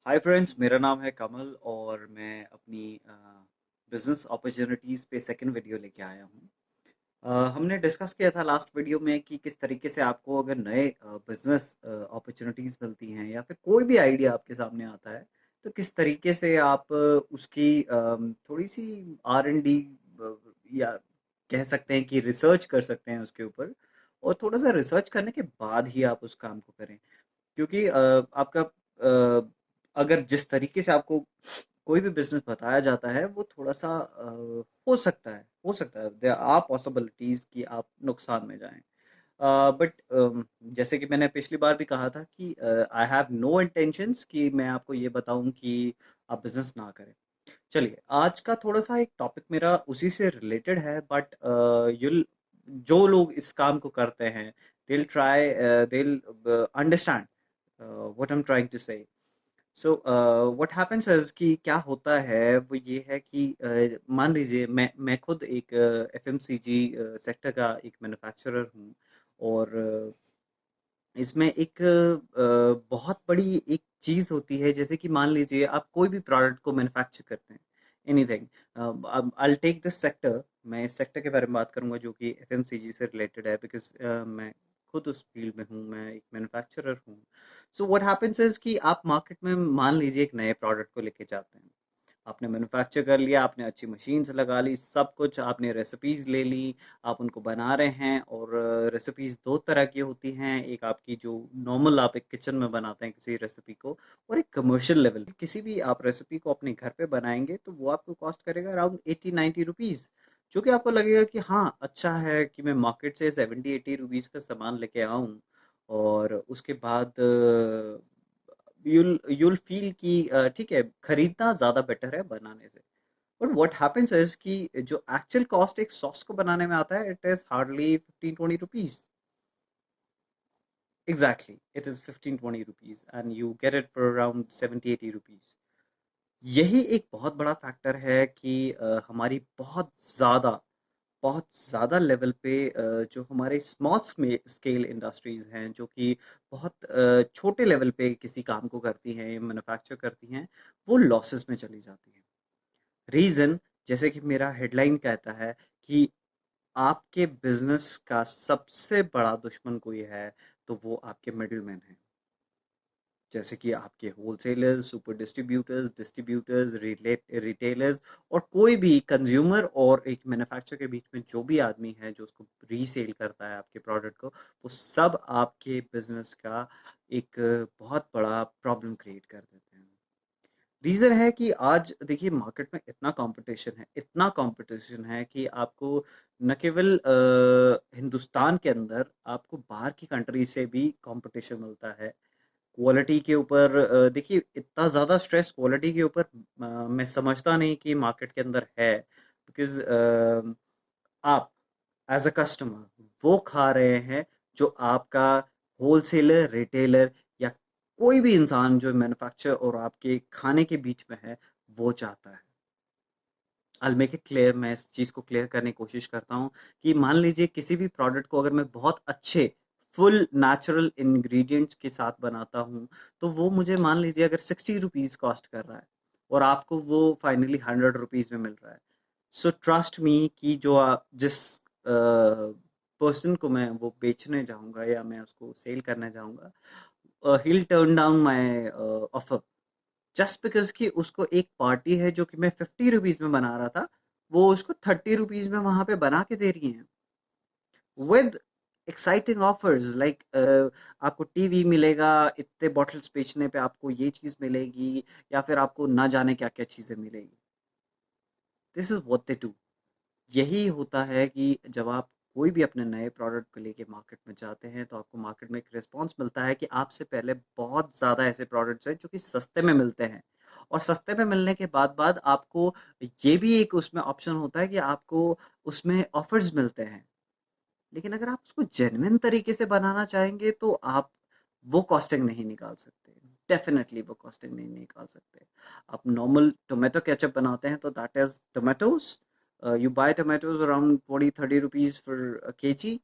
Hi friends, मेरा नाम है कमल और मैं अपनी बिजनेस अपॉर्चुनिटीज़ पे सेकंड वीडियो लेके आया हूँ। हमने डिस्कस किया था लास्ट वीडियो में कि किस तरीके से आपको अगर नए बिजनेस अपॉर्चुनिटीज़ मिलती हैं या फिर कोई भी आइडिया आपके सामने आता है, तो किस तरीके से आप उसकी थोड़ी सी R&D या कह सकते हैं कि रिसर्च कर सकते हैं उसके ऊपर, और थोड़ा सा रिसर्च करने के बाद ही आप उस काम को करें। क्योंकि आपका अगर जिस तरीके से आपको कोई भी बिजनेस बताया जाता है वो थोड़ा सा हो सकता है देयर आर पॉसिबिलिटीज कि आप नुकसान में जाएं। बट जैसे कि मैंने पिछली बार भी कहा था कि आई हैव नो इंटेंशंस कि मैं आपको ये बताऊं कि आप बिजनेस ना करें। चलिए, आज का थोड़ा सा एक टॉपिक मेरा उसी से रिलेटेड है, बट यूल जो लोग इस काम को करते हैं they'll understand what I'm trying to say. So what happens is कि क्या होता है वो ये है कि मान लीजिए मैं खुद एक एफएमसीजी सेक्टर का एक मैन्युफैक्चरर हूँ। और इसमें एक बहुत बड़ी एक चीज़ होती है, जैसे कि मान लीजिए आप कोई भी प्रोडक्ट को मैन्युफैक्चर करते हैं, एनीथिंग। अब आई टेक दिस सेक्टर, मैं इस सेक्टर के बारे में बात करूंगा जो कि एफएमसीजी से रिलेटेड है, बिकॉज मैं खुद उस फील्ड में हूँ, मैं एक मैन्युफैक्चरर हूँ। सो व्हाट हैपेंस इज कि आप मार्केट में मान लीजिए एक नए प्रोडक्ट को लेके जाते हैं। आपने मैन्युफैक्चर कर लिया, आपने अच्छी मशीन्स लगा ली, सब कुछ आपने रेसिपीज ले ली, आप उनको बना रहे हैं। और रेसिपीज दो तरह की होती हैं, एक आपकी जो नॉर्मल आप एक किचन में बनाते हैं किसी रेसिपी को, और एक कमर्शियल लेवल किसी भी आप रेसिपी को अपने घर पे बनाएंगे तो वो आपको कॉस्ट करेगा अराउंड 80-90 रुपीज़। जो कि आपको लगेगा कि हाँ, अच्छा है कि मैं मार्केट से 70-80 रुपीज़ का सामान लेके आऊँ, और उसके बाद you'll feel कि ठीक है, खरीदना ज़्यादा बेटर है बनाने से। बट व्हाट हैपेंस इज कि जो एक्चुअल कॉस्ट एक सॉस को बनाने में आता है, it is hardly 15-20 rupees. Exactly, it is 15-20 rupees and you get it for around 70-80 rupees. यही एक बहुत बड़ा फैक्टर है कि हमारी बहुत ज़्यादा लेवल पे जो हमारे स्मॉल स्केल इंडस्ट्रीज़ हैं, जो कि बहुत छोटे लेवल पे किसी काम को करती हैं, मैन्युफैक्चर करती हैं, वो लॉसेस में चली जाती हैं। रीज़न, जैसे कि मेरा हेडलाइन कहता है कि आपके बिजनेस का सबसे बड़ा दुश्मन कोई है, तो वो आपके मिडलमैन हैं। जैसे कि आपके होलसेलर्स, सुपर डिस्ट्रीब्यूटर्स, रिटेलर्स, और कोई भी कंज्यूमर और एक मैन्युफैक्चरर के बीच में जो भी आदमी है जो उसको रीसेल करता है आपके प्रोडक्ट को, वो सब आपके बिजनेस का एक बहुत बड़ा प्रॉब्लम क्रिएट कर देते हैं। रीज़न है कि आज देखिए मार्केट में इतना कंपटीशन है कि आपको न केवल हिंदुस्तान के अंदर, आपको बाहर की कंट्री से भी कंपटीशन मिलता है क्वालिटी के ऊपर। देखिए, इतना ज़्यादा स्ट्रेस क्वालिटी के ऊपर मैं समझता नहीं कि मार्केट के अंदर है, बिकॉज आप एज अ कस्टमर वो खा रहे हैं जो आपका होलसेलर, रिटेलर या कोई भी इंसान जो मैन्युफैक्चर और आपके खाने के बीच में है, वो चाहता है। I'll make it clear, मैं इस चीज़ को क्लियर करने की कोशिश करता हूँ कि मान लीजिए किसी भी प्रोडक्ट को अगर मैं बहुत अच्छे फुल नेचुरल इंग्रेडिएंट्स के साथ बनाता हूँ, तो वो मुझे मान लीजिए अगर 60 रुपीज़ कॉस्ट कर रहा है, और आपको वो फाइनली 100 रुपीज़ में मिल रहा है। सो ट्रस्ट मी कि जिस पर्सन को मैं वो बेचने जाऊंगा या मैं उसको सेल करने जाऊंगा, he'll turn down my offer, just because कि उसको एक पार्टी है जो कि मैं 50 रुपीज में बना रहा था, वो उसको 30 रुपीज में वहां पे बना के दे रही हैं, विद एक्साइटिंग ऑफर्स लाइक आपको टीवी मिलेगा, इतने बॉटल्स बेचने पे आपको ये चीज मिलेगी, या फिर आपको ना जाने क्या क्या चीजें मिलेगी। This is what they do. यही होता है कि जब आप कोई भी अपने नए प्रोडक्ट को लेके मार्केट में जाते हैं, तो आपको मार्केट में एक रिस्पांस मिलता है कि आपसे पहले बहुत ज़्यादा ऐसे प्रोडक्ट्स हैं जो कि सस्ते में मिलते हैं। और सस्ते में मिलने के बाद बाद आपको ये भी एक उसमें ऑप्शन होता है कि आपको उसमें ऑफर्स मिलते हैं। लेकिन अगर आप उसको जेन्युइन तरीके से बनाना चाहेंगे तो आप वो कॉस्टिंग नहीं निकाल सकते। डेफिनेटली वो कॉस्टिंग नहीं निकाल सकते। आप नॉर्मल टोमेटो केचप बनाते हैं तो that is tomatoes, you buy tomatoes around 20-30 rupees for a kg,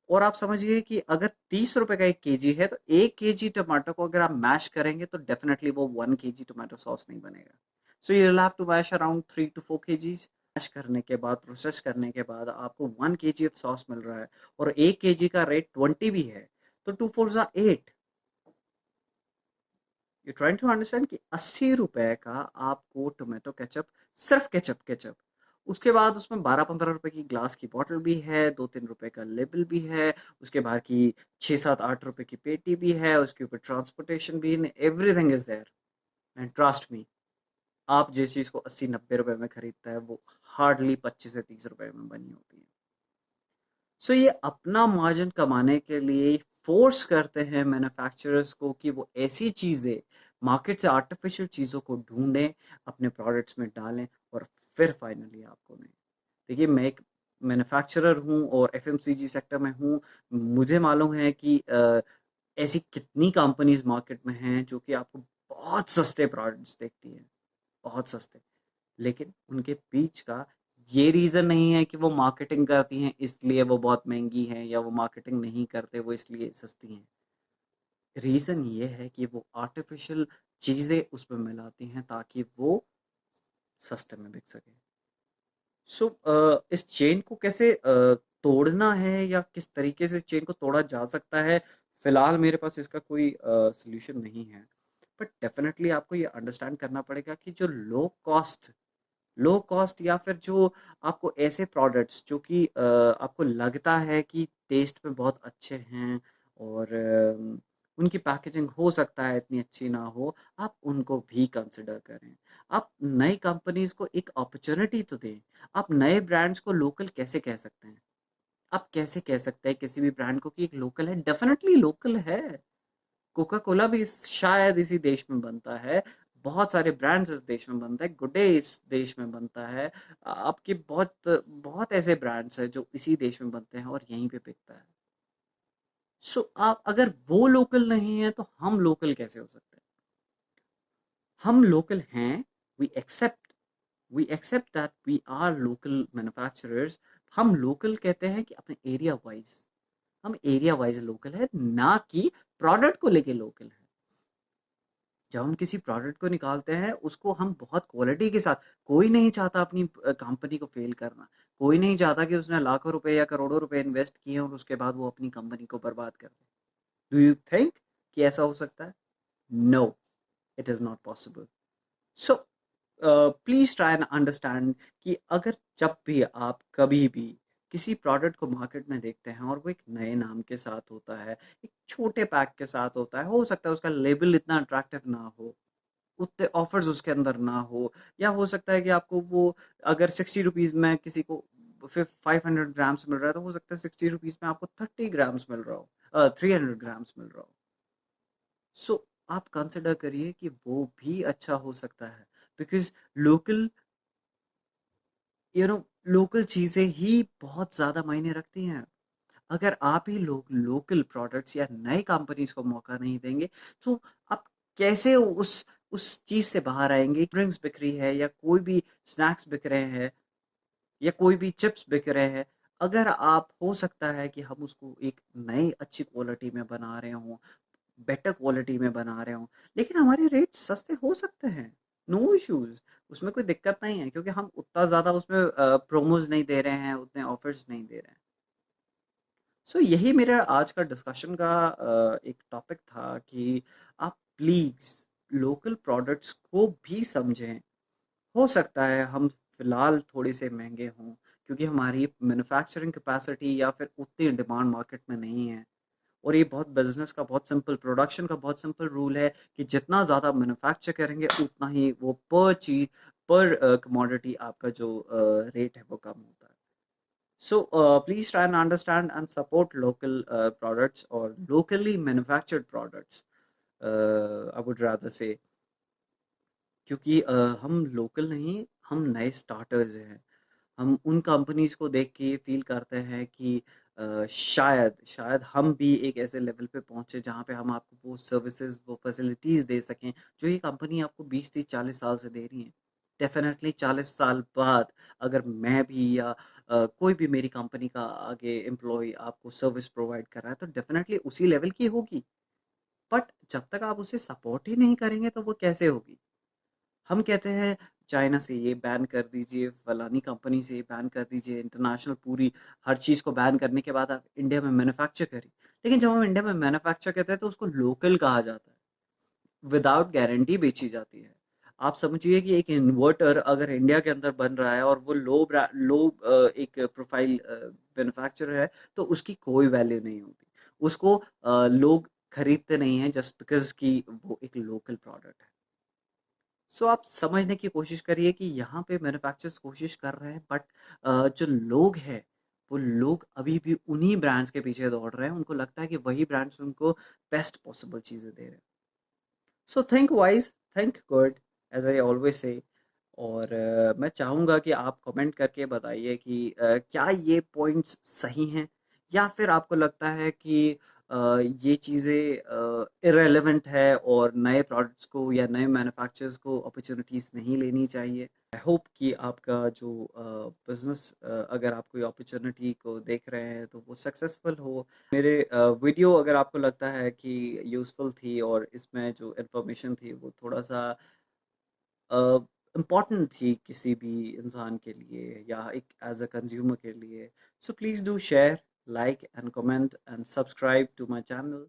और आप समझिए कि अगर 30 रुपए का 1 kg है तो 1 kg टमाटो को अगर आप मैश करेंगे तो डेफिनेटली वो 1 kg टमाटो सॉस नहीं बनेगा। So you will have to mash around 3 to 4 kgs। Mash करने के बाद, प्रोसेस करने के बाद आपको 1 kg ऑफ सॉस मिल रहा है और 1 kg का रेट 20 भी है, तो 2 4 8। यू ट्राइंग टू अंडरस्टैंड कि 80 रुपए का आपको टोमेटो केचप, सिर्फ केचप केचप, उसके बाद उसमें 12 15 रुपए की ग्लास की बॉटल भी है, 2 3 रुपए का लेबल भी है, उसके बाद की 6 7 8 रुपए की पेटी भी है, उसके ऊपर ट्रांसपोर्टेशन भी, everything is there. And trust me, आप जिस चीज को 80 90 रुपए में खरीदता है वो हार्डली 25 से 30 रुपए में बनी होती है। सो ये अपना मार्जिन कमाने के लिए फोर्स करते हैं मैन्युफैक्चरर्स को कि वो ऐसी चीज़ें, मार्केट से आर्टिफिशियल चीज़ों को ढूंढें, अपने प्रोडक्ट्स में डालें और फिर फाइनली आपको दें। देखिए, मैं एक मैन्युफैक्चरर हूँ और एफएमसीजी सेक्टर में हूँ। मुझे मालूम है कि ऐसी कितनी कंपनीज मार्केट में हैं जो कि आपको बहुत सस्ते प्रोडक्ट्स देखती हैं, बहुत सस्ते, लेकिन उनके बीच का ये रीज़न नहीं है कि वो मार्केटिंग करती हैं इसलिए वो बहुत महंगी हैं, या वो मार्केटिंग नहीं करते वो इसलिए सस्ती हैं। रीज़न ये है कि वो आर्टिफिशियल चीज़ें उसमें मिलाती हैं ताकि वो सस्ते में बिक सके। सो इस चेन को कैसे तोड़ना है या किस तरीके से चेन को तोड़ा जा सकता है, फिलहाल मेरे पास इसका कोई सोल्यूशन नहीं है। बट डेफिनेटली आपको ये अंडरस्टैंड करना पड़ेगा कि जो लो कॉस्ट या फिर जो आपको ऐसे प्रोडक्ट्स जो कि आपको लगता है कि टेस्ट में बहुत अच्छे हैं और उनकी पैकेजिंग हो सकता है इतनी अच्छी ना हो, आप उनको भी कंसिडर करें। आप नई कंपनीज को एक अपॉर्चुनिटी तो दें। आप नए ब्रांड्स को लोकल कैसे कह सकते हैं? आप कैसे कह सकते हैं किसी भी ब्रांड को कि एक लोकल है? डेफिनेटली लोकल है। कोका कोला भी शायद इसी देश में बनता है, बहुत सारे ब्रांड्स इस देश में बनता है, गुड डे इस देश में बनता है, आपके बहुत बहुत ऐसे ब्रांड्स हैं जो इसी देश में बनते हैं और यहीं पे बिकता है। सो आप अगर वो लोकल नहीं है तो हम लोकल कैसे हो सकते हैं? हम लोकल हैं, we accept we accept that we are local manufacturers. हम लोकल कहते हैं कि अपने एरिया वाइज, हम एरिया वाइज लोकल है, ना कि प्रोडक्ट को लेके लोकल है। जब हम किसी प्रोडक्ट को निकालते हैं उसको हम बहुत क्वालिटी के साथ, कोई नहीं चाहता अपनी कंपनी को फेल करना, कोई नहीं चाहता कि उसने लाखों रुपए या करोड़ों रुपए इन्वेस्ट किए और उसके बाद वो अपनी कंपनी को बर्बाद कर दे। डू यू थिंक कि ऐसा हो सकता है? No, it is not possible. So please try and understand कि अगर जब भी आप कभी भी किसी प्रोडक्ट को मार्केट में देखते हैं और वो एक नए नाम के साथ होता है, एक छोटे पैक के साथ होता है, हो सकता है उसका लेबल इतना अट्रैक्टिव ना हो, उतने ऑफर्स उसके अंदर ना हो, या हो सकता है कि आपको वो अगर 60 रुपीज में किसी को फिर 500 ग्राम्स मिल रहा है तो हो सकता है 60 रुपीज में आपको 30 ग्राम्स मिल रहा हो, 300 ग्राम्स मिल रहा हो। सो आप कंसिडर करिए कि वो भी अच्छा हो सकता है, because local, you know, local चीजें ही बहुत ज्यादा मायने रखती हैं। अगर आप ही लोग लोकल प्रोडक्ट्स या नई कंपनीज को मौका नहीं देंगे तो आप कैसे उस चीज से बाहर आएंगे? ड्रिंक्स बिक रही है या कोई भी स्नैक्स बिक रहे हैं या कोई भी चिप्स बिक रहे हैं, अगर आप, हो सकता है कि हम उसको एक नई अच्छी क्वालिटी में बना रहे हों, बेटर क्वालिटी में बना रहे हों, लेकिन हमारे रेट सस्ते हो सकते हैं, नो इश्यूज, उसमें कोई दिक्कत नहीं है, क्योंकि हम उतना ज्यादा उसमें प्रोमोज नहीं दे रहे हैं, उतने ऑफर्स नहीं दे रहे हैं। सो यही मेरा आज का डिस्कशन का एक टॉपिक था कि आप प्लीज लोकल प्रोडक्ट्स को भी समझें। हो सकता है हम फिलहाल थोड़े से महंगे हों क्योंकि हमारी मैन्युफैक्चरिंग कैपेसिटी या फिर उतनी डिमांड मार्केट में नहीं है, और ये बहुत बिजनेस का बहुत सिंपल, प्रोडक्शन का बहुत सिंपल रूल है कि जितना ज़्यादा मैन्युफैक्चर करेंगे उतना ही वो पर चीज, पर कमोडिटी आपका जो रेट है वो कम होता है। So please try and understand and support local products or locally manufactured products. I would rather say, क्योंकि हम लोकल नहीं, हम नए स्टार्टर्स हैं। हम उन कंपनीज को देख के ये फील करते हैं कि शायद शायद हम भी एक ऐसे लेवल पे पहुंचे जहाँ पे हम आपको वो सर्विसेज, वो फैसिलिटीज दे सकें जो ये कंपनी आपको 20 30 40 साल से दे रही हैं। डेफिनेटली 40 साल बाद अगर मैं भी या कोई भी मेरी कंपनी का आगे एम्प्लॉय आपको सर्विस प्रोवाइड कर रहा है तो डेफिनेटली उसी लेवल की होगी। बट जब तक आप उसे सपोर्ट ही नहीं करेंगे तो वो कैसे होगी? हम कहते हैं चाइना से ये बैन कर दीजिए, फलानी कंपनी से ये बैन कर दीजिए, इंटरनेशनल पूरी हर चीज़ को बैन करने के बाद आप इंडिया में मैन्युफैक्चर करिए। लेकिन जब हम इंडिया में मैन्युफैक्चर कहते हैं तो उसको लोकल कहा जाता है, विदाउट गारंटी बेची जाती है। आप समझिए कि एक इन्वर्टर अगर इंडिया के अंदर बन रहा है और वो लो एक प्रोफाइल मैन्युफैक्चरर है तो उसकी कोई वैल्यू नहीं होती। उसको लोग खरीदते नहीं हैं जस्ट बिकॉज़ कि वो एक लोकल प्रोडक्ट है। सो आप समझने की कोशिश करिए कि यहाँ पे मैन्युफैक्चरर्स कोशिश कर रहे हैं बट जो लोग हैं वो लोग अभी भी उन्हीं ब्रांड्स के पीछे दौड़ रहे हैं। उनको लगता है कि वही ब्रांड्स उनको बेस्ट पॉसिबल चीज़ें दे रहे हैं। So think wise, think good, as I always say. और मैं चाहूँगा कि आप कमेंट करके बताइए कि क्या ये पॉइंट्स सही हैं या फिर आपको लगता है कि ये चीज़ें इरेलेवेंट है और नए प्रोडक्ट्स को या नए मैन्युफैक्चरर्स को अपॉर्चुनिटीज़ नहीं लेनी चाहिए। आई होप कि आपका जो बिजनेस अगर आप कोई अपॉर्चुनिटी को देख रहे हैं तो वो सक्सेसफुल हो। मेरे वीडियो अगर आपको लगता है कि यूज़फुल थी और इसमें जो इन्फॉर्मेशन थी वो थोड़ा सा इम्पॉर्टेंट थी किसी भी इंसान के लिए या एक एज अ कंज्यूमर के लिए, so please do share, like and comment and subscribe to my channel.